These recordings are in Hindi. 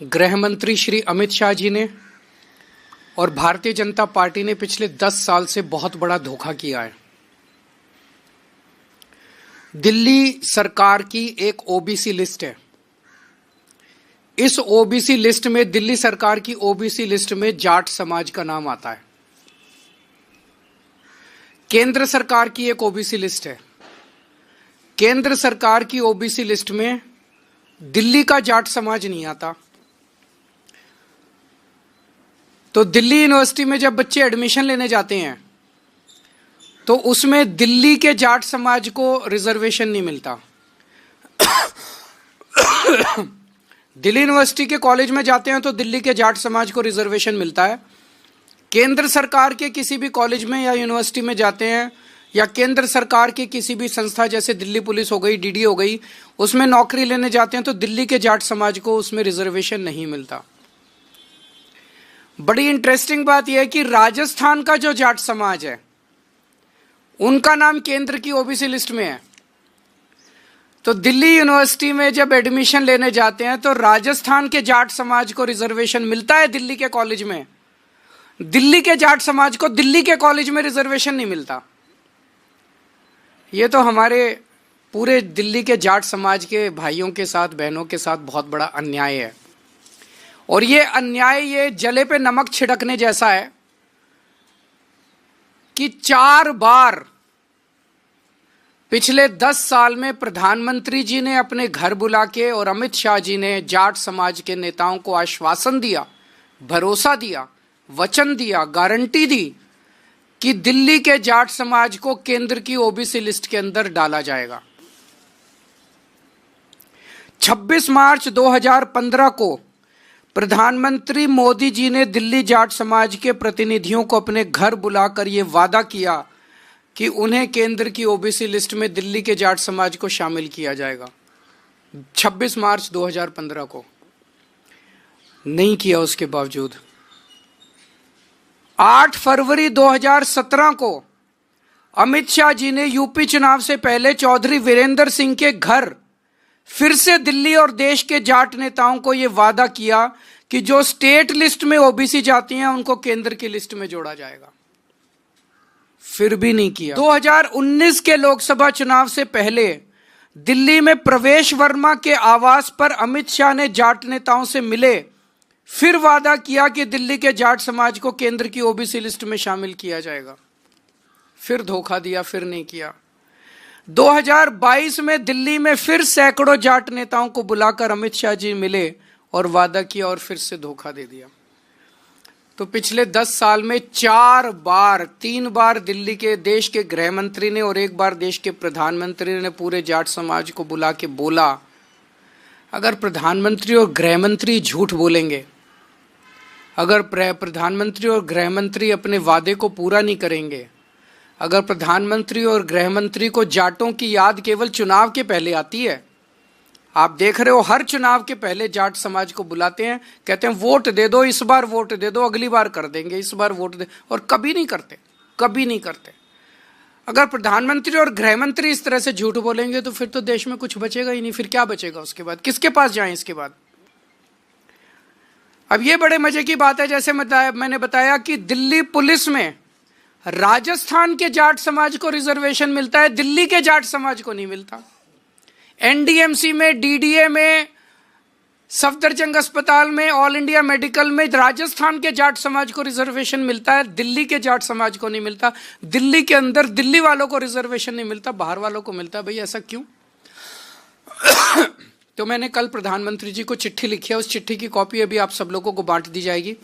गृह मंत्री श्री अमित शाह जी ने और भारतीय जनता पार्टी ने पिछले 10 साल से बहुत बड़ा धोखा किया है। दिल्ली सरकार की एक ओबीसी लिस्ट है। इस ओबीसी लिस्ट में, दिल्ली सरकार की ओबीसी लिस्ट में जाट समाज का नाम आता है। केंद्र सरकार की एक ओबीसी लिस्ट है। केंद्र सरकार की ओबीसी लिस्ट में दिल्ली का जाट समाज नहीं आता। तो दिल्ली यूनिवर्सिटी में जब बच्चे एडमिशन लेने जाते हैं तो उसमें दिल्ली के जाट समाज को रिजर्वेशन नहीं मिलता। दिल्ली यूनिवर्सिटी के कॉलेज में जाते हैं तो दिल्ली के जाट समाज को रिजर्वेशन मिलता है। केंद्र सरकार के किसी भी कॉलेज में या यूनिवर्सिटी में जाते हैं या केंद्र सरकार की किसी भी संस्था जैसे दिल्ली पुलिस हो गई, डीडी हो गई, उसमें नौकरी लेने जाते हैं तो दिल्ली के जाट समाज को उसमें रिजर्वेशन नहीं मिलता। बड़ी इंटरेस्टिंग बात यह है कि राजस्थान का जो जाट समाज है उनका नाम केंद्र की ओबीसी लिस्ट में है। तो दिल्ली यूनिवर्सिटी में जब एडमिशन लेने जाते हैं तो राजस्थान के जाट समाज को रिजर्वेशन मिलता है दिल्ली के कॉलेज में। दिल्ली के जाट समाज को दिल्ली के कॉलेज में रिजर्वेशन नहीं मिलता। यह तो हमारे पूरे दिल्ली के जाट समाज के भाइयों के साथ, बहनों के साथ बहुत बड़ा अन्याय है। और ये अन्याय ये जले पे नमक छिड़कने जैसा है कि 4 बार पिछले 10 साल में प्रधानमंत्री जी ने अपने घर बुला के और अमित शाह जी ने जाट समाज के नेताओं को आश्वासन दिया, भरोसा दिया, वचन दिया, गारंटी दी कि दिल्ली के जाट समाज को केंद्र की ओबीसी लिस्ट के अंदर डाला जाएगा। 26 मार्च 2015 को प्रधानमंत्री मोदी जी ने दिल्ली जाट समाज के प्रतिनिधियों को अपने घर बुलाकर यह वादा किया कि उन्हें केंद्र की ओबीसी लिस्ट में दिल्ली के जाट समाज को शामिल किया जाएगा। 26 मार्च 2015 को नहीं किया। उसके बावजूद 8 फरवरी 2017 को अमित शाह जी ने यूपी चुनाव से पहले चौधरी वीरेंद्र सिंह के घर फिर से दिल्ली और देश के जाट नेताओं को यह वादा किया कि जो स्टेट लिस्ट में ओबीसी जाती हैं उनको केंद्र की लिस्ट में जोड़ा जाएगा। फिर भी नहीं किया। 2019 के लोकसभा चुनाव से पहले दिल्ली में प्रवेश वर्मा के आवास पर अमित शाह ने जाट नेताओं से मिले, फिर वादा किया कि दिल्ली के जाट समाज को केंद्र की ओबीसी लिस्ट में शामिल किया जाएगा। फिर धोखा दिया, फिर नहीं किया। 2022 में दिल्ली में फिर सैकड़ों जाट नेताओं को बुलाकर अमित शाह जी मिले और वादा किया और फिर से धोखा दे दिया। तो पिछले 10 साल में 4 बार, 3 बार दिल्ली के देश के गृह मंत्री ने और 1 बार देश के प्रधानमंत्री ने पूरे जाट समाज को बुला के बोला, अगर प्रधानमंत्री और गृह मंत्री झूठ बोलेंगे, अगर प्रधानमंत्री और गृह मंत्री अपने वादे को पूरा नहीं करेंगे, अगर प्रधानमंत्री और गृह मंत्री को जाटों की याद केवल चुनाव के पहले आती है, आप देख रहे हो हर चुनाव के पहले जाट समाज को बुलाते हैं, कहते हैं वोट दे दो, इस बार वोट दे दो, अगली बार कर देंगे, इस बार वोट दे, और कभी नहीं करते, कभी नहीं करते। अगर प्रधानमंत्री और गृह मंत्री इस तरह से झूठ बोलेंगे तो फिर तो देश में कुछ बचेगा ही नहीं। फिर क्या बचेगा उसके बाद? किसके पास जाएं इसके बाद? अब ये बड़े मजे की बात है, जैसे मैंने बताया कि दिल्ली पुलिस में राजस्थान के जाट समाज को रिजर्वेशन मिलता है, दिल्ली के जाट समाज को नहीं मिलता। एनडीएमसी में, डीडीए में, सफदरजंग अस्पताल में, ऑल इंडिया मेडिकल में राजस्थान के जाट समाज को रिजर्वेशन मिलता है, दिल्ली के जाट समाज को नहीं मिलता। दिल्ली के अंदर दिल्ली वालों को रिजर्वेशन नहीं मिलता, बाहर वालों को मिलता है। भाई ऐसा क्यों? तो मैंने कल प्रधानमंत्री जी को चिट्ठी लिखी है, उस चिट्ठी की कॉपी अभी आप सब लोगों को बांट दी जाएगी।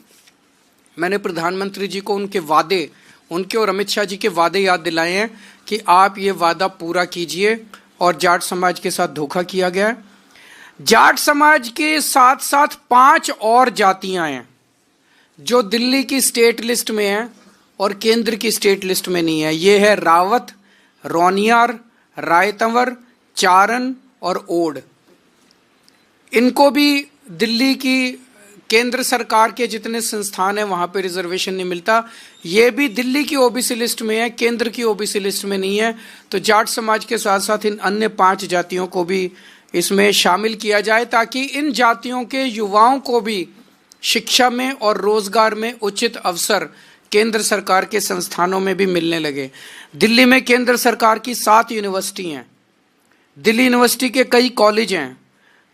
मैंने प्रधानमंत्री जी को उनके वादे, उनके और अमित शाह जी के वादे याद दिलाए हैं कि आप ये वादा पूरा कीजिए और जाट समाज के साथ धोखा किया गया है। जाट समाज के साथ साथ 5 और जातियां हैं जो दिल्ली की स्टेट लिस्ट में हैं और केंद्र की स्टेट लिस्ट में नहीं है। ये है रावत, रोनियार, रायतंवर, चारण और ओड। इनको भी दिल्ली की केंद्र सरकार के जितने संस्थान हैं वहां पे रिजर्वेशन नहीं मिलता। ये भी दिल्ली की ओबीसी लिस्ट में है, केंद्र की ओबीसी लिस्ट में नहीं है। तो जाट समाज के साथ साथ इन अन्य 5 जातियों को भी इसमें शामिल किया जाए ताकि इन जातियों के युवाओं को भी शिक्षा में और रोजगार में उचित अवसर केंद्र सरकार के संस्थानों में भी मिलने लगे। दिल्ली में केंद्र सरकार की 7 यूनिवर्सिटी हैं, दिल्ली यूनिवर्सिटी के कई कॉलेज हैं,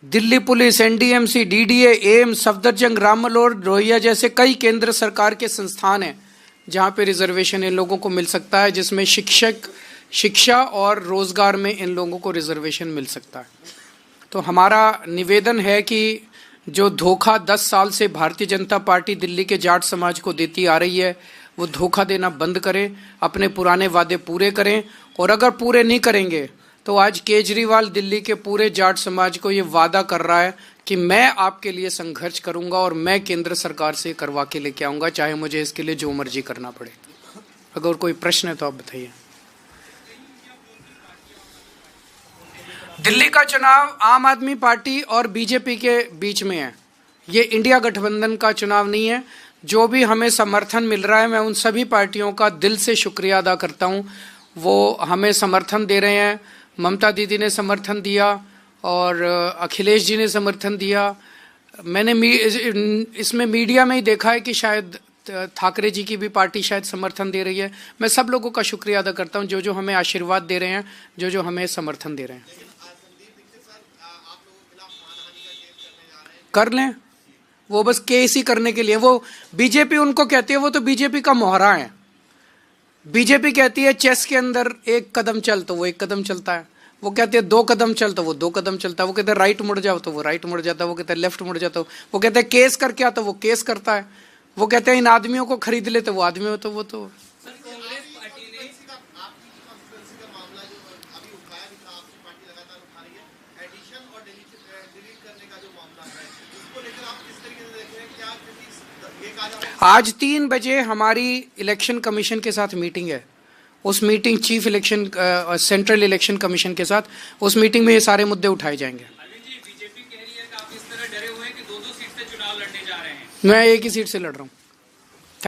Delhi police, NDMC, DDA, AIIMS, Safdarjung, Rammanohar Lohia जैसे कई केंद्र सरकार के संस्थान हैं जहां पे रिजर्वेशन इन लोगों को मिल सकता है, जिसमें शिक्षा और रोजगार में इन लोगों को रिजर्वेशन मिल सकता है। तो हमारा निवेदन है कि जो धोखा 10 साल से भारतीय जनता पार्टी दिल्ली के जाट समाज को देती आ रही है, वो धोखा देना बंद करें, अपने पुराने वादे पूरे करें, और अगर पूरे नहीं करेंगे तो आज केजरीवाल दिल्ली के पूरे जाट समाज को ये वादा कर रहा है कि मैं आपके लिए संघर्ष करूंगा और मैं केंद्र सरकार से करवा के लेके आऊंगा, चाहे मुझे इसके लिए जो मर्जी करना पड़े। अगर कोई प्रश्न है तो आप बताइए। दिल्ली का चुनाव आम आदमी पार्टी और बीजेपी के बीच में है, ये इंडिया गठबंधन का चुनाव नहीं है। जो भी हमें समर्थन मिल रहा है, मैं उन सभी पार्टियों का दिल से शुक्रिया अदा करता हूं। वो हमें समर्थन दे रहे हैं। ममता दीदी ने समर्थन दिया और अखिलेश जी ने समर्थन दिया। मैंने इसमें मीडिया में ही देखा है कि शायद ठाकरे जी की भी पार्टी शायद समर्थन दे रही है। मैं सब लोगों का शुक्रिया अदा करता हूं, जो जो हमें आशीर्वाद दे रहे हैं, जो जो हमें समर्थन दे रहे हैं। कर लें, वो बस केस ही करने के लिए। वो बीजेपी उनको कहती है, वो तो बीजेपी का मोहरा है। बीजेपी कहती है चेस के अंदर 1 कदम चल तो वो 1 कदम चलता है, वो कहते हैं 2 कदम चल तो वो 2 कदम चलता है, वो कहते हैं राइट मुड़ जाओ तो वो राइट मुड़ जाता है, वो कहते हैं लेफ्ट मुड़ जाता है, वो कहते हैं केस करके आ तो वो केस करता है, वो कहते हैं इन आदमियों को खरीद ले तो वो आदमी हो तो वो तो। आज 3 बजे हमारी इलेक्शन कमीशन के साथ मीटिंग है। उस meeting chief election central election commission के साथ, उस मीटिंग में ये सारे मुद्दे उठाए जाएंगे। बीजेपी कह रही है कि आप इस तरह डरे हुए हैं कि 2-2 सीट से चुनाव लड़ने जा रहे हैं। मैं एक ही सीट से लड़ रहा हूँ।